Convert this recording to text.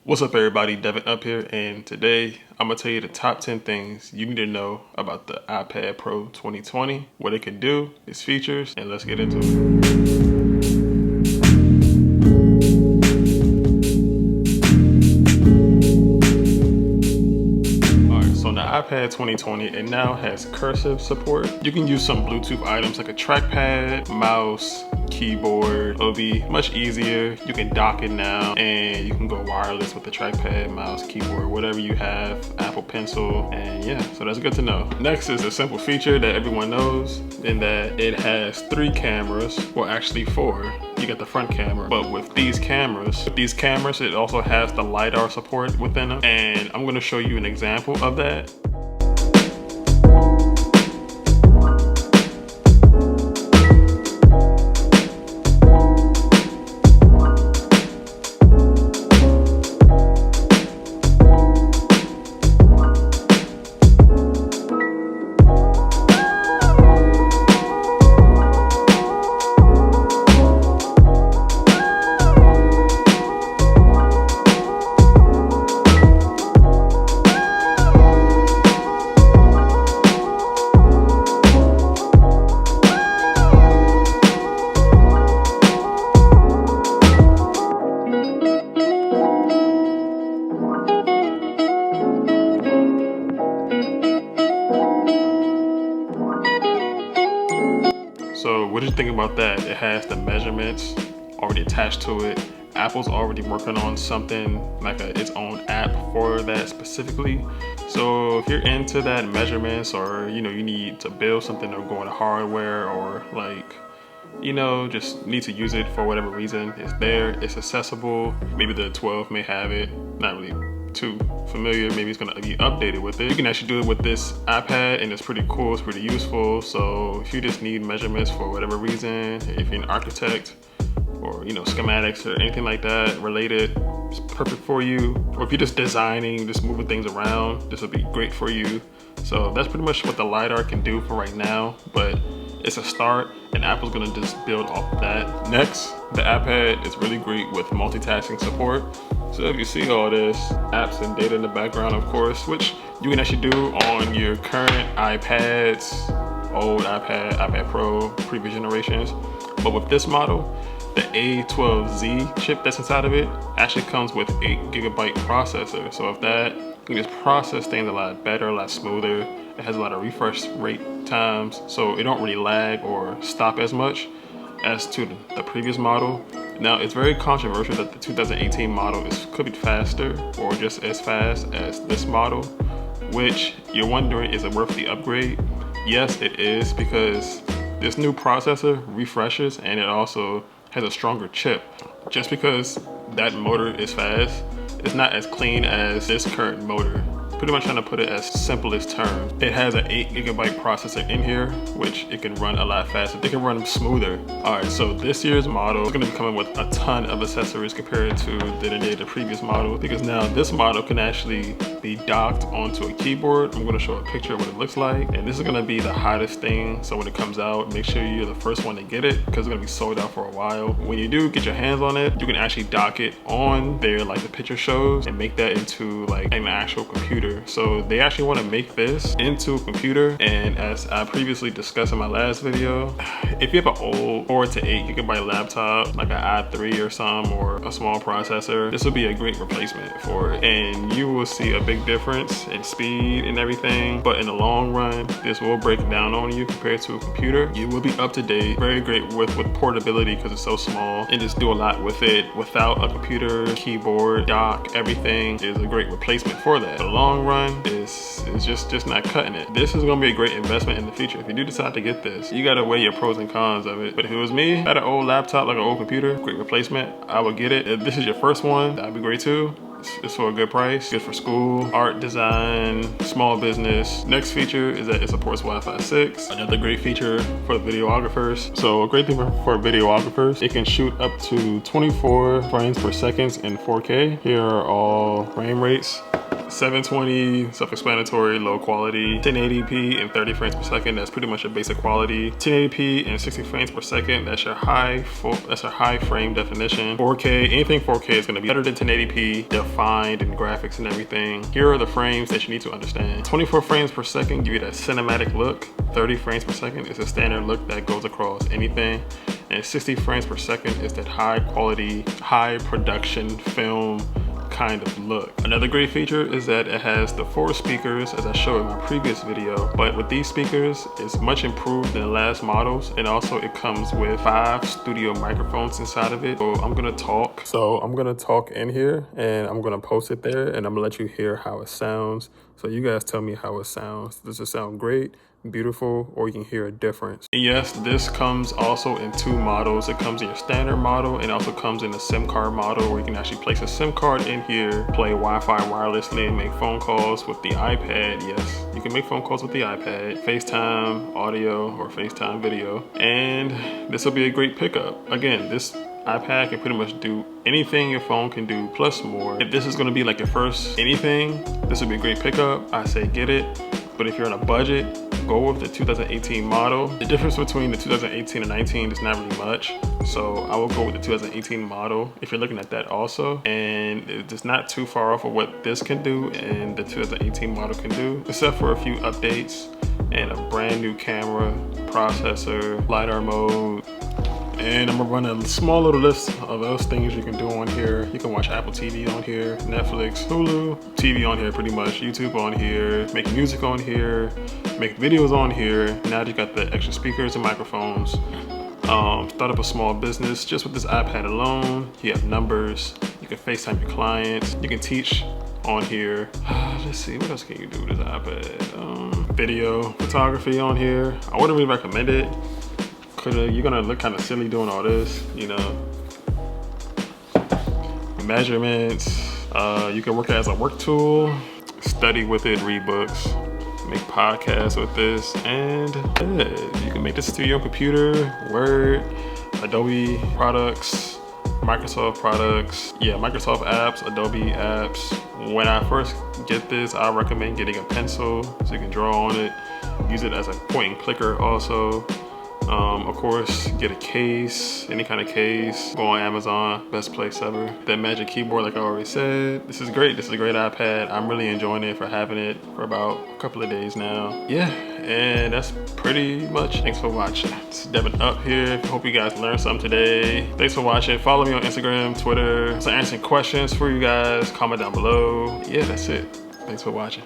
What's up everybody, Devin up here, and today I'm going to tell you the top 10 things you need to know about the iPad Pro 2020, what it can do, its features, and let's get into it. So on the iPad 2020, it now has cursive support. You can use some Bluetooth items like a trackpad, mouse, keyboard. It'll be much easier. You can dock it now and you can go wireless with the trackpad, mouse, keyboard, whatever you have, Apple Pencil, and yeah, so that's good to know. Next is a simple feature that everyone knows, in that it has 3 cameras, well actually 4. You get the front camera, but with these cameras, it also has the LIDAR support within them, and I'm going to show you an example of that. So what do you think about that? It has the measurements already attached to it. Apple's already working on something like its own app for that specifically. So if you're into that measurements, or you need to build something or go into hardware, or just need to use it for whatever reason, it's there, it's accessible. Maybe the 12 may have it, not really too familiar, maybe it's gonna be updated with it. You can actually do it with this iPad, and it's pretty cool, it's pretty useful. So if you just need measurements for whatever reason, if you're an architect or schematics or anything like that related, it's perfect for you. Or if you're just designing, just moving things around, this will be great for you. So that's pretty much what the LiDAR can do for right now, but it's a start, and Apple's gonna just build off of that. Next, the iPad is really great with multitasking support. So if you see all this apps and data in the background, of course, which you can actually do on your current iPads, old iPad, iPad Pro, previous generations. But with this model, the A12Z chip that's inside of it actually comes with 8GB processor. So if that, you can just process things a lot better, a lot smoother. It has a lot of refresh rate times, so it don't really lag or stop as much as to the previous model. Now, it's very controversial that the 2018 model could be faster or just as fast as this model, which you're wondering, is it worth the upgrade? Yes, it is, because this new processor refreshes and it also has a stronger chip. Just because that motor is fast, it's not as clean as this current motor. Pretty much trying to put it as simple as terms. It has an 8GB processor in here, which it can run a lot faster. They can run smoother. All right, so this year's model is gonna be coming with a ton of accessories compared to the previous model, because now this model can actually be docked onto a keyboard. I'm gonna show a picture of what it looks like, and this is gonna be the hottest thing. So when it comes out, make sure you're the first one to get it, because it's gonna be sold out for a while. When you do get your hands on it, you can actually dock it on there like the picture shows, and make that into like an actual computer. So they actually want to make this into a computer, and as I previously discussed in my last video, if you have an old 4 to 8GB laptop, like an i3 or some, or a small processor, this will be a great replacement for it, and you will see a big difference in speed and everything. But in the long run, this will break down on you compared to a computer. You will be up to date, very great with portability, because it's so small, and just do a lot with it without a computer, keyboard, dock. Everything is a great replacement for that. The long run is just not cutting it. This is gonna be a great investment in the future. If you do decide to get this, you gotta weigh your pros and cons of it. But if it was me, I had an old laptop, like an old computer, great replacement, I would get it. If this is your first one, that'd be great too. It's for a good price, good for school, art, design, small business. Next feature is that it supports Wi-Fi 6. Another great feature for videographers. So a great thing for videographers, it can shoot up to 24 frames per second in 4K. Here are all frame rates. 720, self-explanatory, low quality. 1080p and 30 frames per second, that's pretty much a basic quality. 1080p and 60 frames per second, that's your high frame definition. 4K, anything 4K is gonna be better than 1080p, defined and graphics and everything. Here are the frames that you need to understand. 24 frames per second give you that cinematic look. 30 frames per second is a standard look that goes across anything. And 60 frames per second is that high quality, high production film kind of look. Another great feature is that it has the 4 speakers as I showed in my previous video, but with these speakers it's much improved than the last models, and also it comes with 5 studio microphones inside of it. So I'm gonna talk in here and I'm gonna post it there, and I'm gonna let you hear how it sounds. So you guys tell me how it sounds. Does it sound great, beautiful, or you can hear a difference? And yes, this comes also in 2 models. It comes in your standard model and also comes in a SIM card model where you can actually place a SIM card in here, play Wi-Fi wirelessly, and make phone calls with the iPad. Yes, you can make phone calls with the iPad, FaceTime audio or FaceTime video, and this will be a great pickup. Again, this iPad can pretty much do anything your phone can do plus more. If this is going to be like your first anything, this would be a great pickup. I say get it. But if you're on a budget, go with the 2018 model. The difference between the 2018 and 19 is not really much. So I will go with the 2018 model if you're looking at that also. And it's not too far off of what this can do and the 2018 model can do, except for a few updates and a brand new camera, processor, LIDAR mode. And I'm gonna run a small little list of those things you can do on here. You can watch Apple TV on here, Netflix, Hulu, TV on here pretty much, YouTube on here, make music on here, make videos on here. Now you got the extra speakers and microphones. Start up a small business just with this iPad alone. You have numbers, you can FaceTime your clients, you can teach on here. Let's see, what else can you do with this iPad? Video, photography on here. I wouldn't really recommend it. You're gonna look kind of silly doing all this, you know. Measurements, you can work it as a work tool, study with it, read books, make podcasts with this, and you can make this to your own computer, Word, Adobe products, Microsoft products, yeah, Microsoft apps, Adobe apps. When I first get this, I recommend getting a pencil so you can draw on it, use it as a point and clicker also. Of course, get a case, any kind of case. Go on Amazon, best place ever. That magic keyboard, like I already said. This is great. This is a great iPad. I'm really enjoying it for having it for about a couple of days now. Yeah, and that's pretty much. Thanks for watching. It's Devin up here. Hope you guys learned something today. Thanks for watching. Follow me on Instagram, Twitter. So answering questions for you guys. Comment down below. Yeah, that's it. Thanks for watching.